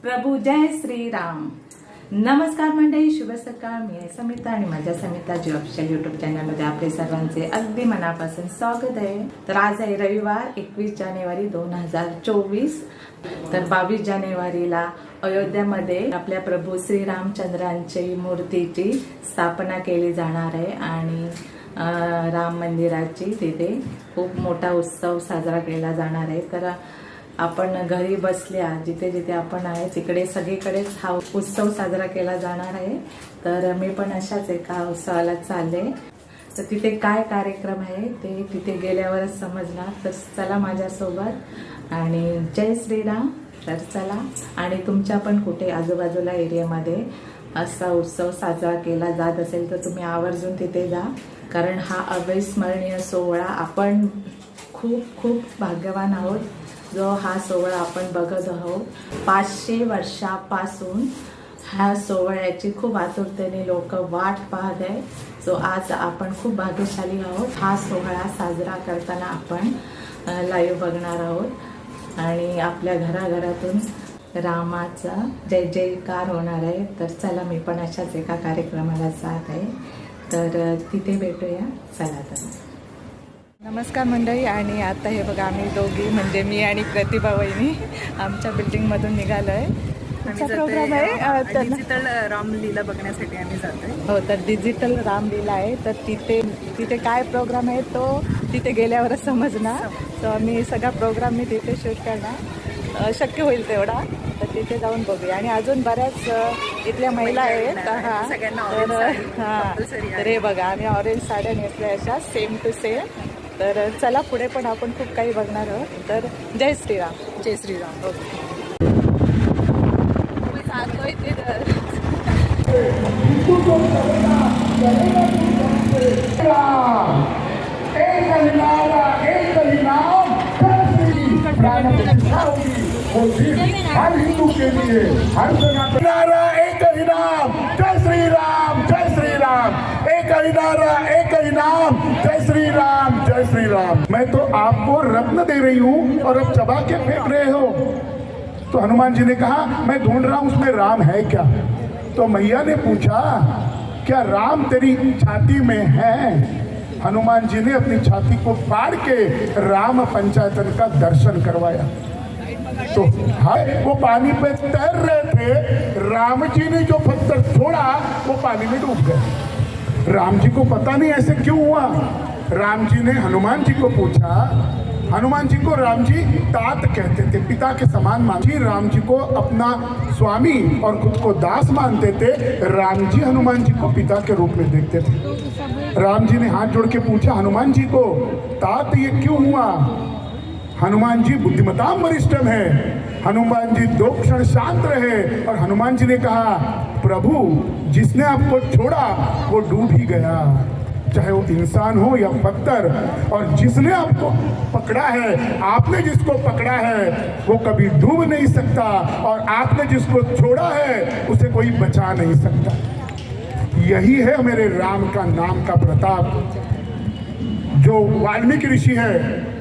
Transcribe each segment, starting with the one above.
प्रभू जय श्रीराम. नमस्कार मंडळी, शुभ सकाळ. मी आहे समिता आणि माझ्या समिता जी ऑफिशियल युट्यूब चॅनलमध्ये आपले सर्वांचे अगदी मनापासून स्वागत आहे. तर आज आहे रविवार 21 जानेवारी 2024. तर 22 जानेवारीला अयोध्यामध्ये आपल्या प्रभू श्रीरामचंद्रांची मूर्तीची स्थापना केली जाणार आहे आणि राम मंदिराची तिथे खूप मोठा उत्सव साजरा केला जाणार आहे. तर आपण घरी बसल्या जिथे जिथे आपण आहे तिकडे सगळीकडेच हा उत्सव साजरा केला जाणार आहे. तर मी पण अशाच एका उत्सवाला चालले. तर तिथे काय कार्यक्रम आहे ते तिथे गेल्यावरच समजणार. तर चला माझ्यासोबत आणि जय श्रीराम. तर चला. आणि तुमच्या पण कुठे आजूबाजूला एरियामध्ये असा उत्सव साजरा केला जात असेल तर तुम्ही आवर्जून तिथे जा, कारण हा अविस्मरणीय सोहळा आपण खूप खूप भाग्यवान आहोत जो हा सोहळा आपण बघत आहोत. 500 वर्षापासून ह्या सोहळ्याची खूप आतुरतेने लोक वाट पाहत आहे. सो आज आपण खूप भाग्यशाली आहोत. हा सोहळा साजरा करताना आपण लाईव्ह बघणार आहोत आणि आपल्या घराघरातून रामाचा जय जयकार होणार आहे. तर चला, मी पण अशाच एका कार्यक्रमाला जात आहे. तर तिथे भेटूया. चला तर. नमस्कार मंडळी. आणि आता हे बघा, आम्ही दोघी म्हणजे मी आणि प्रतिभा वहिनी आमच्या बिल्डिंगमधून निघालो आहे. प्रोग्राम आहे डिजिटल रामलीला बघण्यासाठी आम्ही जातोय. हो, तर डिजिटल रामलीला आहे. तर तिथे काय प्रोग्राम आहे तो तिथे गेल्यावरच समजणार. तर आम्ही सगळा प्रोग्राम मी तिथे शूट करणार, शक्य होईल तेवढा. तर तिथे जाऊन बघूया. आणि अजून बऱ्याच इथल्या महिला आहेत. तर हे बघा, आम्ही ऑरेंज साड्या नेसल्या अशा सेम टू सेम. तर चला पुढे पण आपण खूप काही बघणार आहोत. तर जय श्रीराम. जय श्रीराम. ओके. जातोय तिथं. हर हिंदू के लिए हर नारा एक ही नाम, जय श्री राम, जय श्री राम. एक ही नारा, एक ही नाम, जय श्री राम, जय श्री राम. मैं तो आपको रत्न दे रही हूँ और अब चबा के फेंक रहे हो. तो हनुमान जी ने कहा मैं ढूंढ रहा हूँ उसमें राम है क्या. तो मैया ने पूछा क्या राम तेरी छाती में है. हनुमान जी ने अपनी छाती को फाड़ के राम पंचायतन का दर्शन करवाया. तो हाय, वो पानी पे तैर रहे थे. राम जी ने जो पत्थर छोड़ा वो पानी में डूब गए. राम जी को पता नहीं ऐसे क्यों हुआ. राम जी ने हनुमान जी को पूछा. हनुमान जी को राम जी तात कहते थे, पिता के समान मानते. राम जी को अपना स्वामी और खुद को दास मानते थे. राम जी हनुमान जी को पिता के रूप में देखते थे. राम जी ने हाथ जोड़ के पूछा हनुमान जी को, तात ये क्यों हुआ. हनुमान जी बुद्धिमताम वरिष्ठम है. हनुमान जी 2 क्षण शांत रहे और हनुमान जी ने कहा प्रभु जिसने आपको छोड़ा वो डूब ही गया, चाहे वो इंसान हो या पत्थर. और जिसने आपको पकड़ा है, आपने जिसको पकड़ा है वो कभी डूब नहीं सकता, और आपने जिसको छोड़ा है उसे कोई बचा नहीं सकता. यही है मेरे राम का नाम का प्रताप. जो वाल्मीकि ऋषि है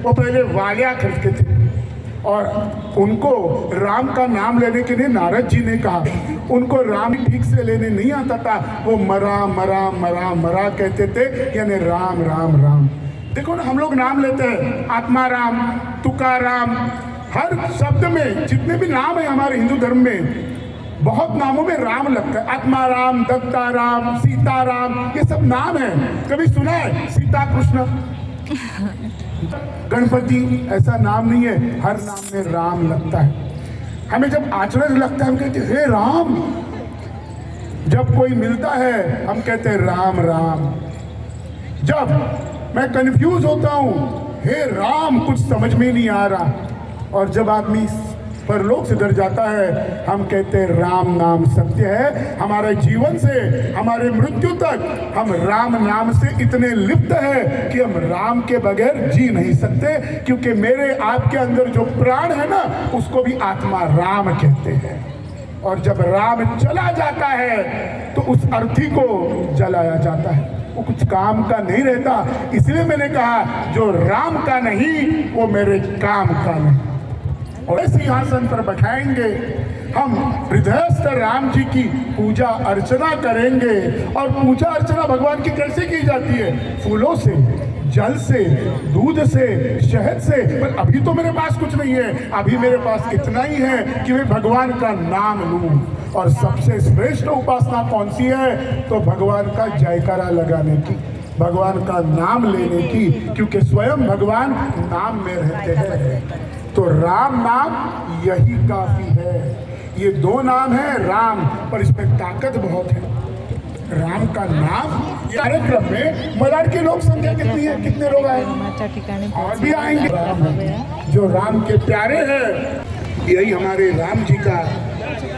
वो पहले वालिया करते थे और उनको राम का नाम लेने के लिए नारद जी ने कहा. उनको राम ठीक से लेने नहीं आता था. वो मरा मरा मरा मरा कहते थे, यानी राम राम राम. देखो ना, हम लोग नाम लेते हैं आत्मा राम, तुकाराम. हर शब्द में जितने भी नाम है हमारे हिंदू धर्म में, बहुत नामों में राम लगता है. आत्मा राम, दत्ता राम, सीता राम, ये सब नाम है. कभी सुना है सीता कृष्ण, गणपति, ऐसा नाम नहीं है. हर नाम में राम लगता है. हमें जब आचरण लगता है हम कहते हैं हे राम. जब कोई मिलता है हम कहते हैं राम राम. जब मैं कंफ्यूज होता हूँ, हे राम कुछ समझ में नहीं आ रहा. और जब आदमी परलोक से डर जाता है हम कहते हैं राम नाम सत्य है. हमारे जीवन से हमारे मृत्यु तक हम राम नाम से इतने लिप्त है कि हम राम के बगैर जी नहीं सकते. क्योंकि मेरे आपके अंदर जो प्राण है ना, उसको भी आत्मा राम कहते हैं. और जब राम चला जाता है तो उस अर्थी को जलाया जाता है. वो कुछ काम का नहीं रहता. इसलिए मैंने कहा जो राम का नहीं वो मेरे काम का नहीं. और सिंहासन पर बैठाएंगे हम हृदयस्थ राम जी की पूजा अर्चना करेंगे। और पूजा अर्चना भगवान की कैसे की जाती है? फूलों से, जल से, दूध से, शहद से। पर अभी तो मेरे पास कुछ नहीं है, अभी मेरे पास इतना ही है कि मैं भगवान का नाम लूं। और सबसे श्रेष्ठ उपासना कौन सी है? तो भगवान का जयकारा लगाने की, भगवान का नाम लेने की, क्योंकि स्वयं भगवान नाम में रहते हैं। तो राम नाम यही काफी है। ये दो नाम है राम, पर इसमें ताकत बहुत है। राम का नाम कार्यक्रम में मलाड के लोग संख्या कितनी है? कितने लोग आए? और भी आएंगे। राम है जो राम के प्यारे हैं। यही हमारे राम जी का,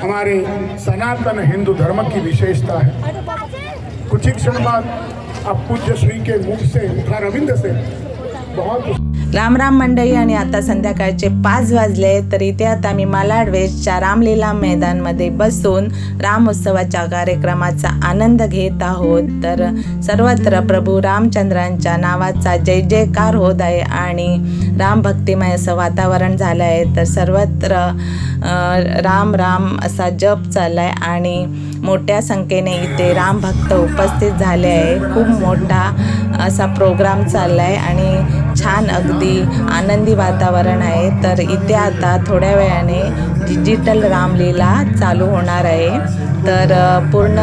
हमारे सनातन हिंदू धर्म की विशेषता है। कुछ ही क्षण बाद अब पूज्य श्री के मुख से, मुखारविंद से बहुत राम राम मंडळी, आणि आता संध्याकाळचे 5 वाजले. तर इथे आता आम्ही मालाड वेस्टच्या रामलीला मैदानमध्ये बसून रामोत्सवाच्या कार्यक्रमाचा आनंद घेत आहोत. तर सर्वत्र प्रभू रामचंद्रांच्या नावाचा जय जयकार होत आहे आणि राम भक्तिमय असं वातावरण झालं आहे. तर सर्वत्र राम राम असा जप चालला आहे आणि मोठ्या संख्येने इथे राम भक्त उपस्थित झाले आहे. खूप मोठा असा प्रोग्राम चालला आहे आणि छान अगदी आनंदी वातावरण आहे. तर इथे आता थोड्या वेळाने डिजिटल रामलीला चालू होणार आहे. तर पूर्ण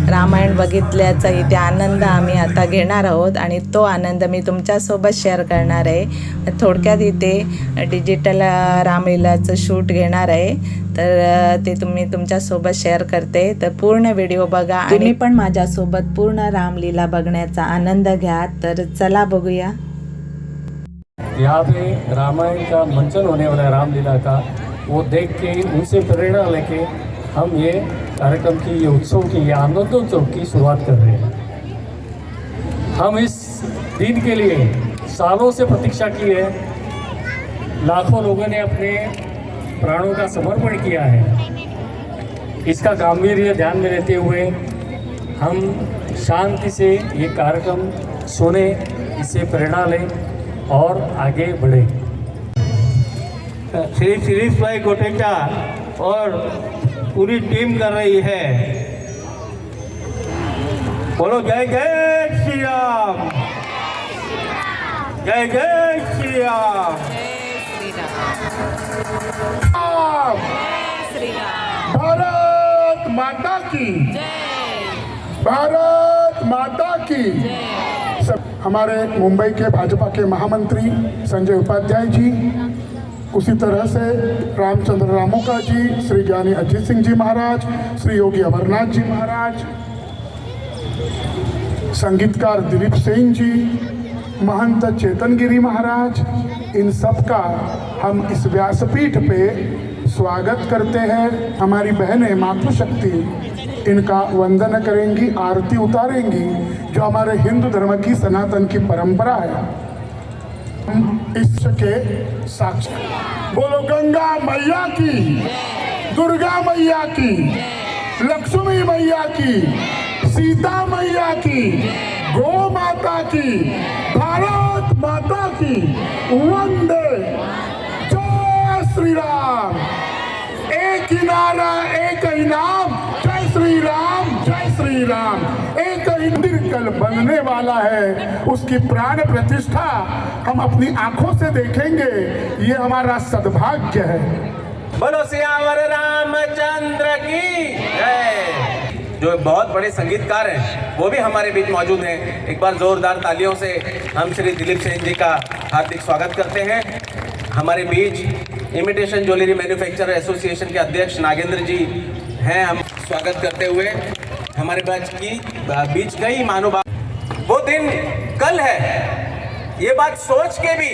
रामायण बघितल्याचा इथे आनंद आम्ही आता घेणार आहोत आणि तो आनंद मी तुमच्यासोबत शेअर करणार आहे. थोडक्यात इथे डिजिटल रामलीलाचं शूट घेणार आहे. तर ते तुम्ही तुमच्यासोबत शेअर करते. तर पूर्ण व्हिडिओ बघा आणि तुम्ही पण माझ्यासोबत पूर्ण रामलीला बघण्याचा आनंद घ्या. तर चला बघूया. यहाँ पे रामायण का मंचन होने वाला है, रामलीला का, वो देख के उनसे प्रेरणा लेके हम ये कार्यक्रम की, ये उत्सव की, ये आनंदोत्सव की शुरुआत कर रहे हैं। हम इस दिन के लिए सालों से प्रतीक्षा की है। लाखों लोगों ने अपने प्राणों का समर्पण किया है। इसका गांभीर्य ध्यान में लेते हुए हम शांति से ये कार्यक्रम सुने, इससे प्रेरणा लें और आगे बढ़े। श्री शिरीष भाई गोटेचा और पूरी टीम कर रही है। बोलो जय जय श्री राम, जय जय श्री राम। भारत माता की, भारत माता की। सब हमारे मुंबई के भाजपा के महामंत्री संजय उपाध्याय जी, उसी तरह से रामचंद्र रामोका जी, श्री ज्ञानी अजीत सिंह जी महाराज, श्री योगी अमरनाथ जी महाराज, संगीतकार दिलीप सिंह जी, महंत चेतनगिरी महाराज, इन सब का हम इस व्यासपीठ पे स्वागत करते हैं। हमारी बहनें मातृशक्ति इनका वंदन करेंगी, आरती उतारेंगी, जो हमारे हिंदू धर्म की सनातन की परंपरा है। इसके साक्षी बोलो गंगा मैया की, दुर्गा मैया की, लक्ष्मी मैया की, सीता मैया की, गौ माता की, भारत माता की, वंदे जय श्री राम। एक ही नारा, एक ही नाम, जय श्री राम, जय श्री राम। एक ही मंदिर कल बनने वाला है, उसकी प्राण प्रतिष्ठा हम अपनी आंखों से देखेंगे। ये हमारा सद्भाग्य है। बोलो सियावर रामचंद्र की जय। जो बहुत बड़े संगीतकार हैं वो भी हमारे बीच मौजूद हैं। एक बार जोरदार तालियों से हम श्री दिलीप सिंह जी का हार्दिक स्वागत करते हैं। हमारे बीच इमिटेशन ज्वेलरी मैन्युफैक्चरर एसोसिएशन के अध्यक्ष नागेंद्र जी हैं। हम स्वागत करते हुए हमारे बीच कई महानुभाव। वो दिन कल है, ये बात सोच के भी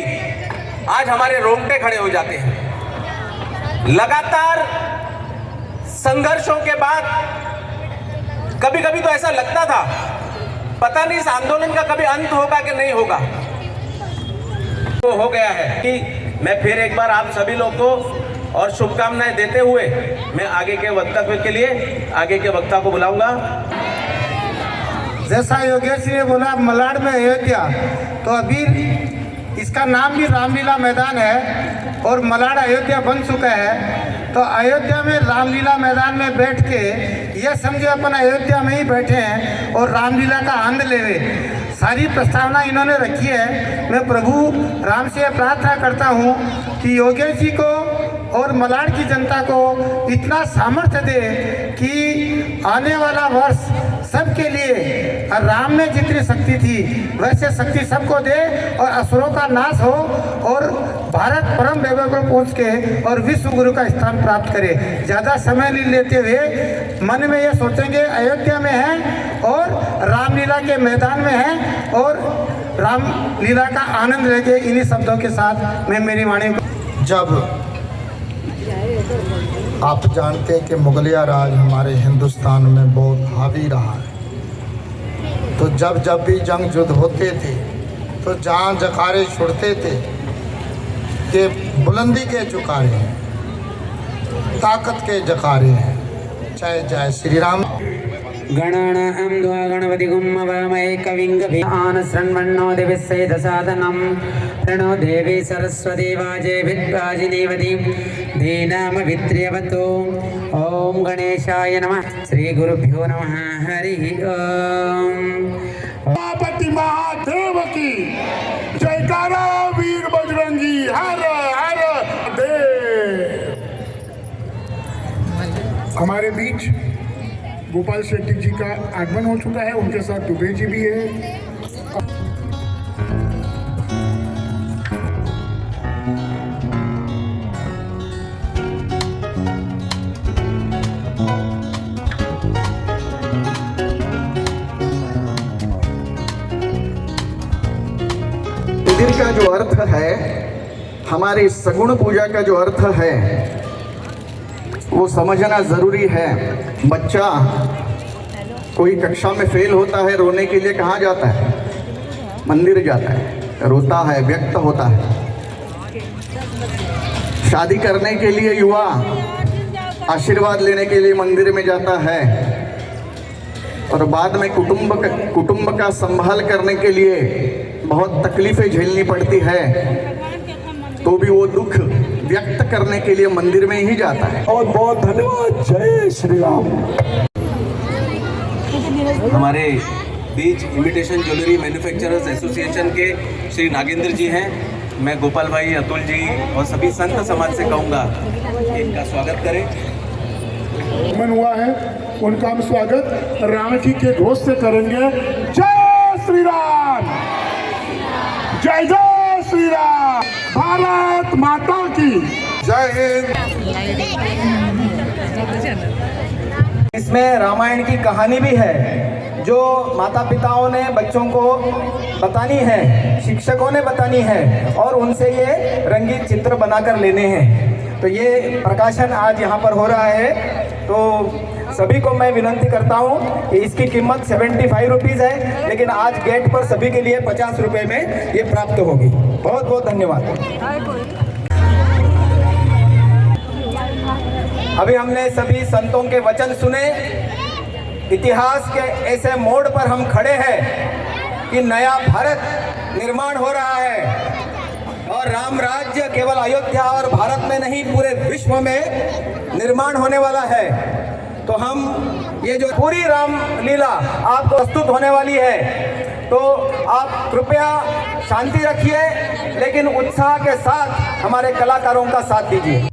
आज हमारे रोंगटे खड़े हो जाते हैं। लगातार संघर्षों के बाद कभी कभी तो ऐसा लगता था पता नहीं इस आंदोलन का कभी अंत होगा कि नहीं होगा। वो हो गया है कि मैं फिर एक बार आप सभी लोग को और शुभकामनाएं देते हुए मैं आगे के वक्तव्य के लिए आगे के वक्ता को बुलाऊंगा। जैसा योगेश जी ने बोला मलाड में अयोध्या, तो अभी इसका नाम भी रामलीला मैदान है और मलाड अयोध्या बन चुका है। तो अयोध्या में रामलीला मैदान में बैठ के ये समझे अपन अयोध्या में ही बैठे हैं और रामलीला का आनंद लेवे। सारी प्रस्तावना इन्होंने रखी है। मैं प्रभु राम से प्रार्थना करता हूँ कि योगेश जी को और मलाड की जनता को इतना सामर्थ्य दे कि आने वाला वर्ष सबके लिए राम में जितनी शक्ति थी वैसे शक्ति सबको दे और असुरों का नाश हो और भारत परम वैभव पर पहुँच के और विश्व गुरु का स्थान प्राप्त करे। ज़्यादा समय नहीं लेते हुए मन में ये सोचेंगे अयोध्या में है और रामलीला के मैदान में है और रामलीला का आनंद लेके इन्हीं शब्दों के साथ मैं मेरी वाणी को। जब आप जानते हैं कि मुगलिया राज हमारे हिंदुस्तान में बहुत हावी रहा है, तो जब भी जंग युद्ध होते थे तो जहाँ जकारे छुड़ते थे कि बुलंदी के जुकारे हैं, ताकत के जकारे हैं। जय जय श्री राम। गणानां द्वा गणपतिगुं हवामहे कविं कवीनां शृण्वन्नो दिविस्सेदसादनं प्रणो देवी सरस्वती वाजेभिर्वाजिनीवती धीनामभित्र्यवतो। ॐ गणेशाय नमः। श्रीगुरुभ्यो नमः। हरिः ॐ। गणपति महादेव की जयकारा। वीर बजरंगी हर हर देव। हमारे बीच गोपाल शेट्टी जी का आगमन हो चुका है, उनके साथ दुबे जी भी है। मंदिर का जो अर्थ है, हमारी सगुण पूजा का जो अर्थ है वो समझना जरूरी है। बच्चा कोई कक्षा में फेल होता है, रोने के लिए कहाँ जाता है? मंदिर जाता है, रोता है, व्यक्त होता है। शादी करने के लिए युवा आशीर्वाद लेने के लिए मंदिर में जाता है और बाद में कुटुंब का संभाल करने के लिए बहुत तकलीफें झेलनी पड़ती है, तो भी वो दुख व्यक्त करने के लिए मंदिर में ही जाता है। और बहुत धन्यवाद। जय श्री राम। हमारे बीच इमिटेशन ज्वेलरी मैन्युफैक्चरर्स एसोसिएशन के श्री नागेंद्र जी हैं। मैं गोपाल भाई, अतुल जी और सभी संत समाज से कहूँगा इनका स्वागत करें। आगमन हुआ है, उनका हम स्वागत राम जी के घोष से करेंगे। जय श्री राम। जय जय श्री राम। भारत माता की जय हिंद। इसमें रामायण की कहानी भी है जो माता पिताओं ने बच्चों को बतानी है, शिक्षकों ने बतानी है और उनसे ये रंगीन चित्र बनाकर लेने हैं। तो ये प्रकाशन आज यहाँ पर हो रहा है, तो सभी को मैं विनंती करता हूँ कि इसकी कीमत 75 रुपीज़ है, लेकिन आज गेट पर सभी के लिए 50 रुपये में ये प्राप्त होगी। बहुत बहुत धन्यवाद। अभी हमने सभी संतों के वचन सुने। इतिहास के ऐसे मोड़ पर हम खड़े हैं कि नया भारत निर्माण हो रहा है और राम राज्य केवल अयोध्या और भारत में नहीं, पूरे विश्व में निर्माण होने वाला है। तो हम ये जो पूरी रामलीला आपको प्रस्तुत होने वाली है, तो आप कृपया शांति रखिए, लेकिन उत्साह के साथ हमारे कलाकारों का साथ दीजिए।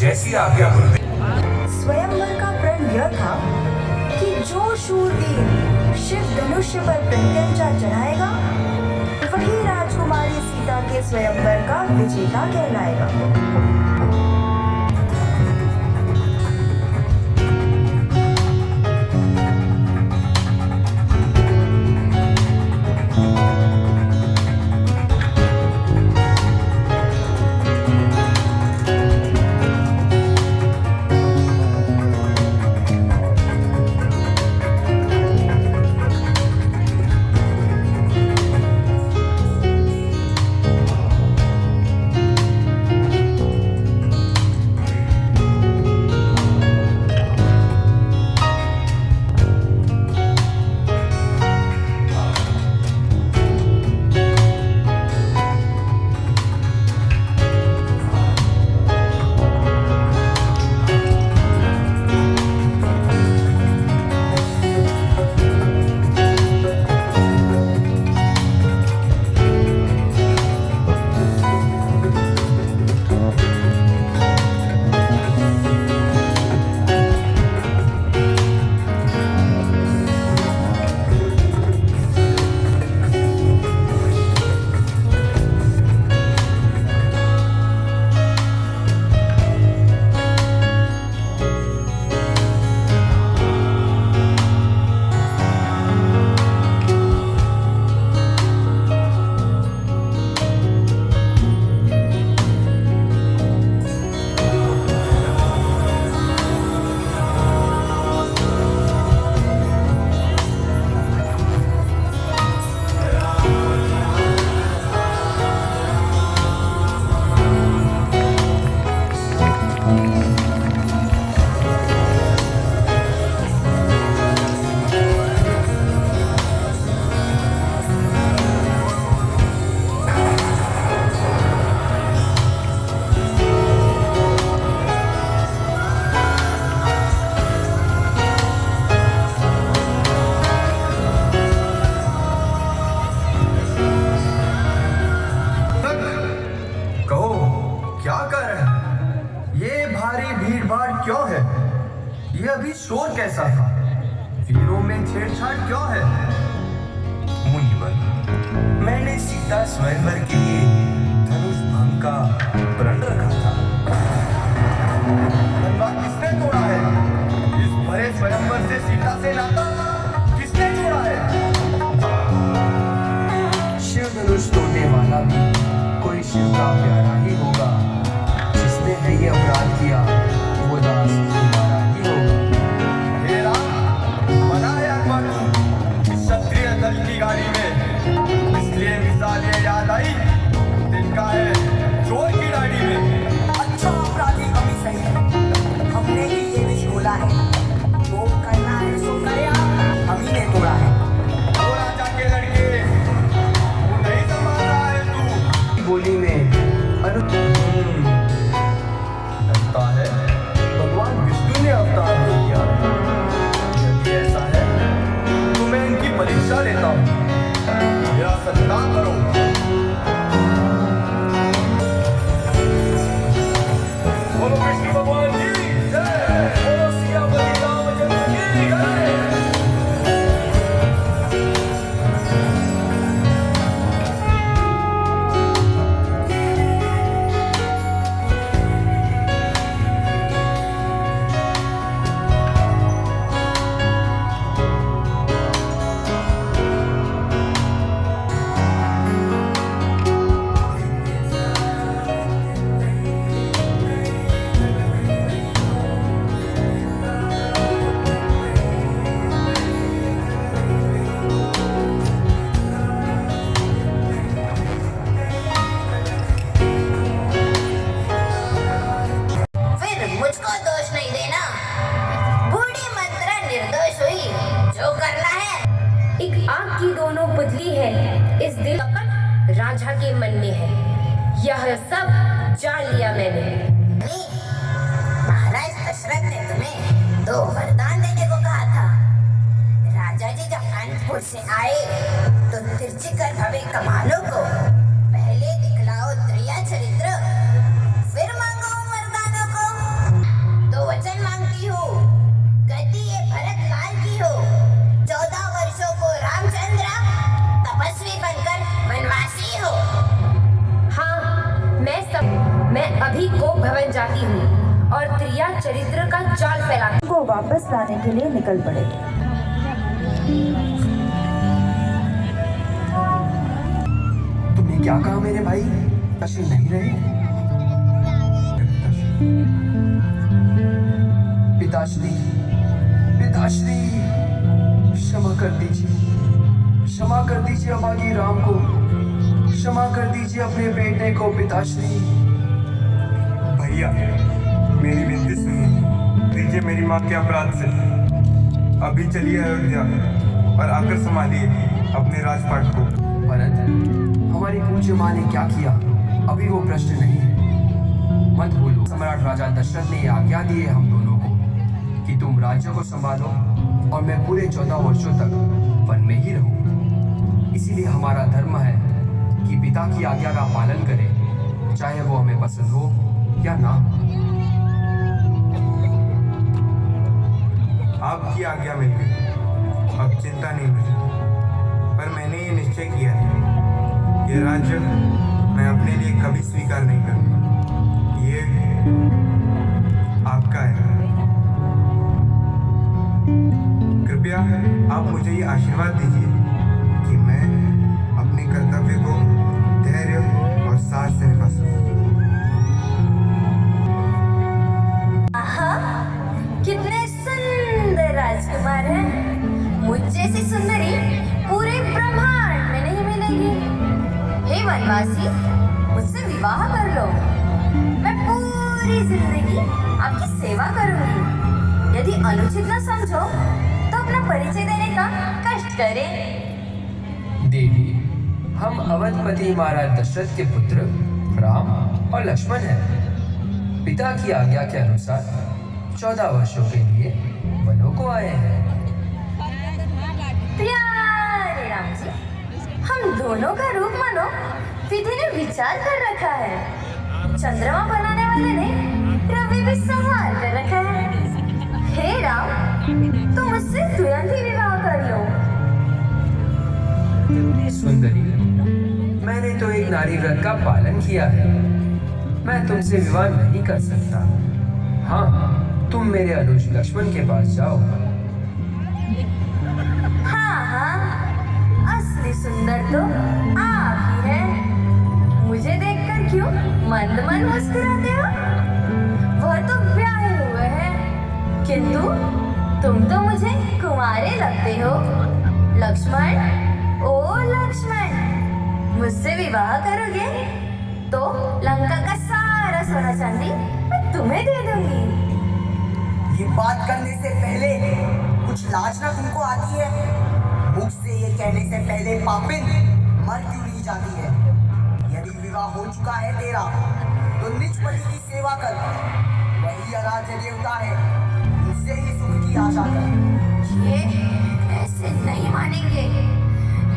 जैसी आज्ञा गुरुदेव। स्वयंवर का प्रण यह था कि जो शूरवीर शिव धनुष्य पर प्रत्यंचा चढ़ाएगा वही राजकुमारी सीता के स्वयंवर का विजेता कहलाएगा। अभी शोर कैसा था? वीरों में छेड़छाड़ क्यों है? मुनिवर, मैंने सीता स्वयंवर के लिए धनुष भंग का प्रण रखा था। किसने तोड़ा है? इस भरे स्वयंवर से सीता से नाता किसने जोड़ा है? शिव धनुष तोड़ने वाला भी कोई शिव का प्यारा ही होगा। जिसने है ये अपराध किया वो दास हमारा ही होगा। हे राम, बना है अकबर क्षत्रिय दल की गाड़ी में, इसलिए मिसाल ये याद आई तिनका है चोर की गाड़ी में। अच्छा अपराधी हम ही सही है, हमने ही ये विष खोला है, जो करना है सो करे, हम ही ने तोड़ा है। वो राजा के लड़के, वो नहीं संभाल रहा है तू। बोली में लगता है भगवान विष्णु ने अवतार लिया। यदि ऐसा है तो मैं इनकी परीक्षा लेता हूँ। मेरा सत्कार करो। बोलो विष्णु भगवान की जय, बोलो सियापति रामचंद्र की जय। राजा के मन में है, यह सब जान लिया मैंने। महाराज दशरथ ने तुम्हें 2 वरदान देने को कहा था। राजा जी जब कानपुर से आए तो तिरछी कर भवे कमालों को पहले दिखलाओ त्रिया चरित्र, फिर मांगो वरदानों को। अभी गोप भवन जाती हूँ और त्रिया चरित्र का जाल फैलाती को वापस लाने के लिए निकल पड़े। तुमने क्या कहा मेरे भाई? अशी नहीं रहे? पिताश्री, पिताश्री, क्षमा कर दीजिए, क्षमा कर दीजिए अभागी राम को, क्षमा कर दीजिए अपने बेटे को पिताश्री। भैया मेरी विनती सुनिए, दीजिए मेरी माँ के अपराध से। अभी चलिए अयोध्या और आकर संभालिए अपने राजपाट को। भरत, हमारी पूज्य माँ ने क्या किया अभी वो प्रश्न नहीं है, मत भूलो। सम्राट राजा दशरथ ने आज्ञा दी है हम दोनों को कि तुम राज्य को संभालो और मैं पूरे 14 वर्षों तक वन में ही रहूं। इसीलिए हमारा धर्म है कि पिता की आज्ञा का पालन करें, चाहे वो हमें पसंद हो या ना। आपकी आज्ञा मिल गई, अब चिंता नहीं मुझे। पर मैंने ये निश्चय किया है, ये राज्य मैं अपने लिए कभी स्वीकार नहीं करूँगा। ये आपका है। कृपया आप मुझे ये आशीर्वाद दीजिए कि मैं अपने कर्तव्य को धैर्य और साहस से निभा सकूं। कितने सुंदर राजकुमार हैं। मुझ जैसी सुंदरी पूरे ब्रह्मांड में नहीं मिलेगी। हे वनवासी, मुझसे विवाह कर लो, मैं पूरी जिंदगी आपकी सेवा करूंगी। यदि अनुचित न समझो तो अपना परिचय देने का कष्ट करें। देवी, हम अवधपति महाराज दशरथ के पुत्र राम और लक्ष्मण हैं। पिता की आज्ञा के अनुसार 14 वर्षों के लिए वनों को आए हैं। प्यारे राम जी, हम दोनों का रूप मानो विधि ने विचार कर रखा है। चंद्रमा बनाने वाले ने रवि भी संवार कर रखा है। हे राम, तुम मुझसे तुरंत ही विवाह कर लो। सुंदरी, मैंने तो एक नारी व्रत का पालन किया है, मैं तुमसे विवाह नहीं कर सकता। हाँ, तुम मेरे अनुज लक्ष्मण के पास जाओ। हाँ, असली सुंदर तो आप ही हैं। मुझे देखकर क्यों मंद मंद मुस्कुराते हो? वह तो ब्याहे हुए हैं, किंतु तुम तो मुझे कुंवारे लगते हो। लक्ष्मण, ओ लक्ष्मण, मुझसे विवाह करोगे तो लंका का सारा सोना चांदी मैं तुम्हें दे दूंगी। ये बात करने से पहले कुछ लाज ना तुमको आती है? मुख से ये कहने से पहले पापिन मर क्यों नहीं जाती है? यदि विवाह हो चुका है तेरा तो निज पति की सेवा कर, वही आराध्य देवता है, उससे ही सुख की आशा कर। ये ऐसे नहीं मानेंगे।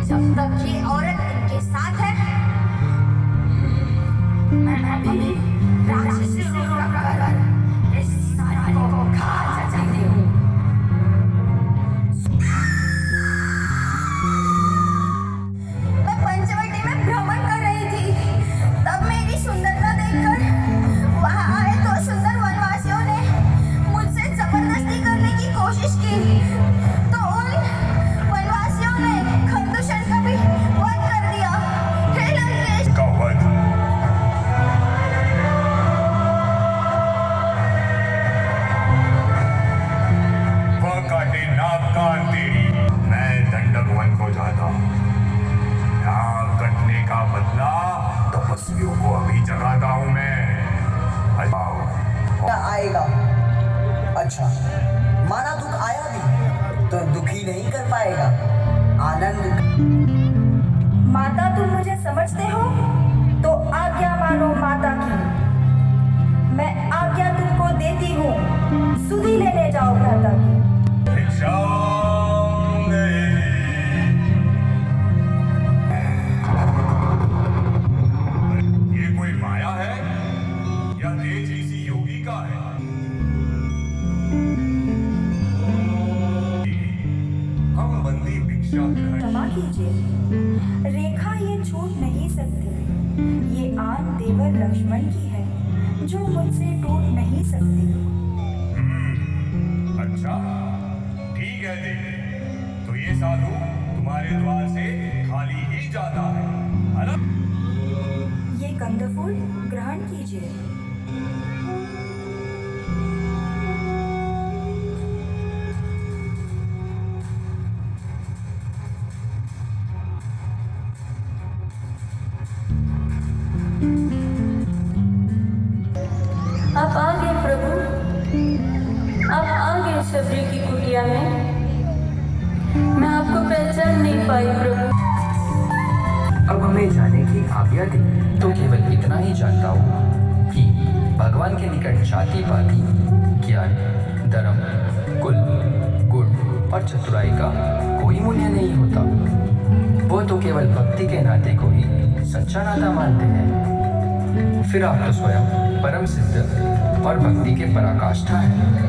जब तक ये औरत इनके साथ है, मैं भी राक्षसी रूप कर इस सारे को खा जाती हूँ। मैं पंचवटी में भ्रमण कर रही थी, तब मेरी सुंदरता देखकर वहाँ आए दो सुंदर वनवासियों ने मुझसे जबरदस्ती करने की कोशिश की, तो उन वनवासियों ने खरदूषण का भी वध कर दिया। हे लंकेश, काटे नाक कान तेरी, मैं दंडक वन को जाता हूँ। नाक कटने का बदला तपस्वियों को अभी जगाता हूँ मैं। आएगा। अच्छा, माना दुख आया भी तो दुखी नहीं कर पाएगा, आनंद। माता, तुम मुझे समझते हो तो आज्ञा मानो माता की। मैं आज्ञा तुमको देती हूँ, सुधी लेने जाओ भ्राता की। ये कोई माया है या तेज किसी योगी का है? हम बंदी भिक्षा क्षमा कीजिए, रेखा ये छूट नहीं सकती। ये आन देवर लक्ष्मण की है। जो मुझसे टूट नहीं सकती। अच्छा, ठीक है देवी। तो ये साधु तुम्हारे द्वार से खाली ही जाता है ना? ये कंदफूल ग्रहण कीजिए। आप आ गए प्रभु, आप आ गए शबरी की कुटिया में। मैं आपको पहचान नहीं पाई प्रभु। अब हमें जाने की आज्ञा दी तो केवल इतना ही जानता हूँ कि भगवान के निकट जाति पाति ज्ञान धर्म कुल गुण और चतुराई का कोई मूल्य नहीं होता। वो तो केवल भक्ति के नाते को ही सच्चा नाता मानते हैं। फिर आप तो स्वयं परम सिद्ध और भक्ति के पराकाष्ठा हैं।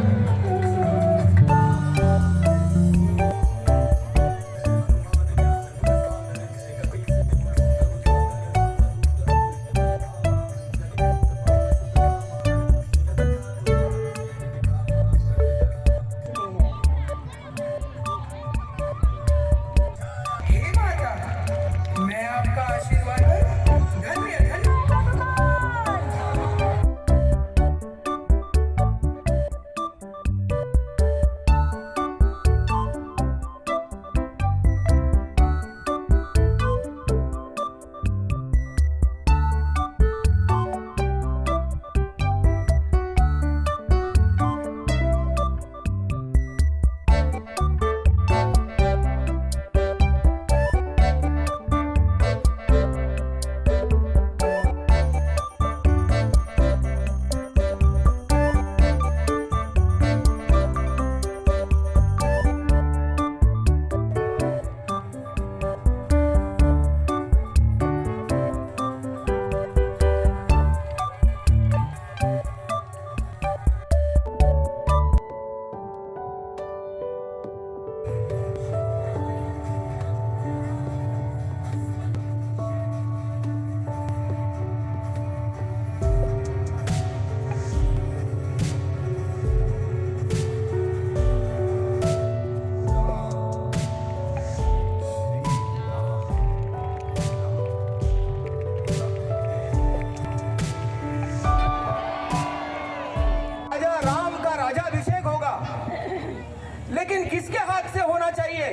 लेकिन किसके हाथ से होना चाहिए?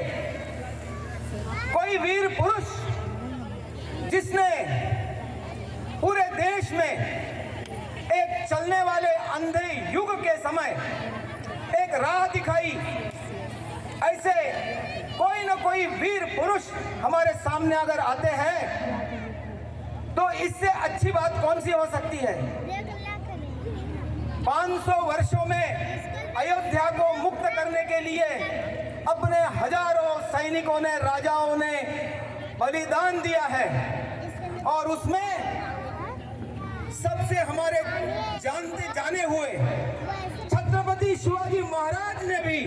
कोई वीर पुरुष जिसने पूरे देश में एक चलने वाले अंधे युग के समय एक राह दिखाई। ऐसे कोई न कोई वीर पुरुष हमारे सामने अगर आते हैं तो इससे अच्छी बात कौन सी हो सकती है? 500 वर्षों में अयोध्या को मुक्त करने के लिए अपने हजारों सैनिकों ने, राजाओं ने बलिदान दिया है और उसमें सबसे हमारे जानते जाने हुए छत्रपति शिवाजी महाराज ने भी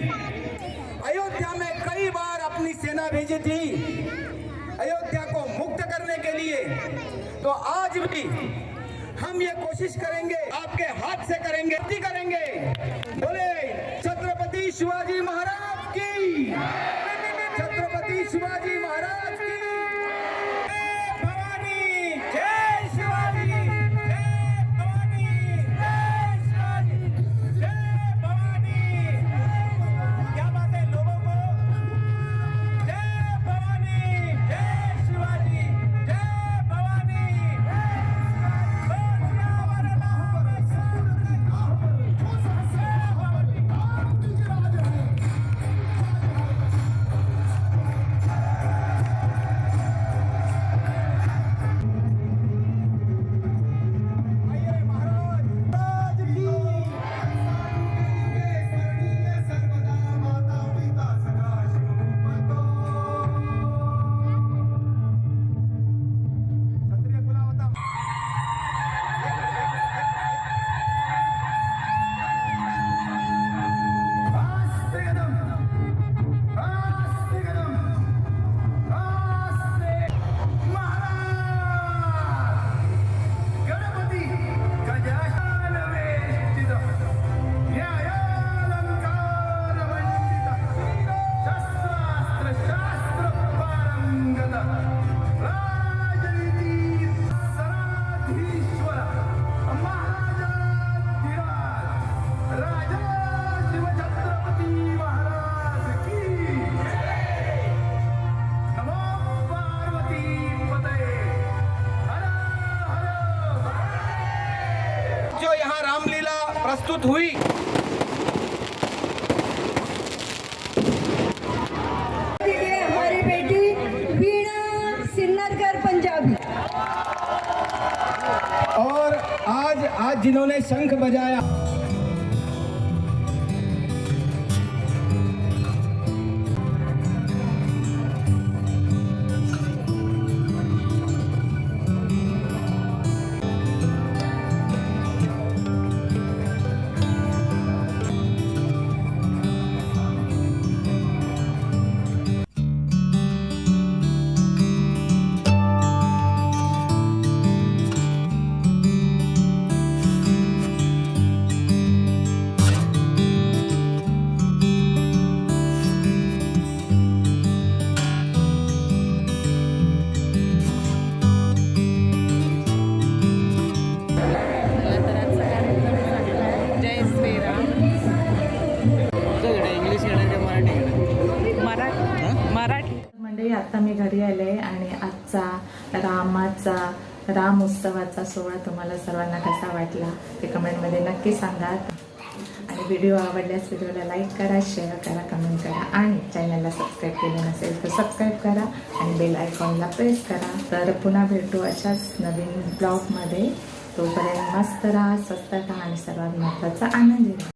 अयोध्या में कई बार अपनी सेना भेजी थी अयोध्या को मुक्त करने के लिए। तो आज भी हम ये कोशिश करेंगे, आपके हाथ से करेंगे, करेंगे। बोले छत्रपति शिवाजी महाराज की, छत्रपति शिवाजी महाराज की जय भवानी, जय शिवाजी, जय भवानी, जय शिवाजी, जय भवानी। क्या बात है लोगों को? जय भवानी, जय शिवाजी, जय भवानी। यहाँ रामलीला प्रस्तुत हुई। हमारी बेटी वीणा सिन्नरकर पंजाबी। और आज जिन्होंने शंख बजाया, जय श्रीराम. मराठी. मंडळी, आता मी घरी आले आणि आजचा राम उत्सवाचा सोहळा तुम्हाला सर्वांना कसा वाटला ते कमेंटमध्ये नक्की सांगा. आणि व्हिडिओ आवडल्यास व्हिडिओला लाईक करा, शेअर करा, कमेंट करा आणि चॅनलला सबस्क्राईब केलं नसेल तर सबस्क्राईब करा आणि बेल आयकॉनला प्रेस करा. तर पुन्हा भेटू अशाच नवीन ब्लॉगमध्ये. तोपर्यंत मस्त राहा, स्वस्त राहा आणि सर्वात महत्त्वाचा आनंदी राहा.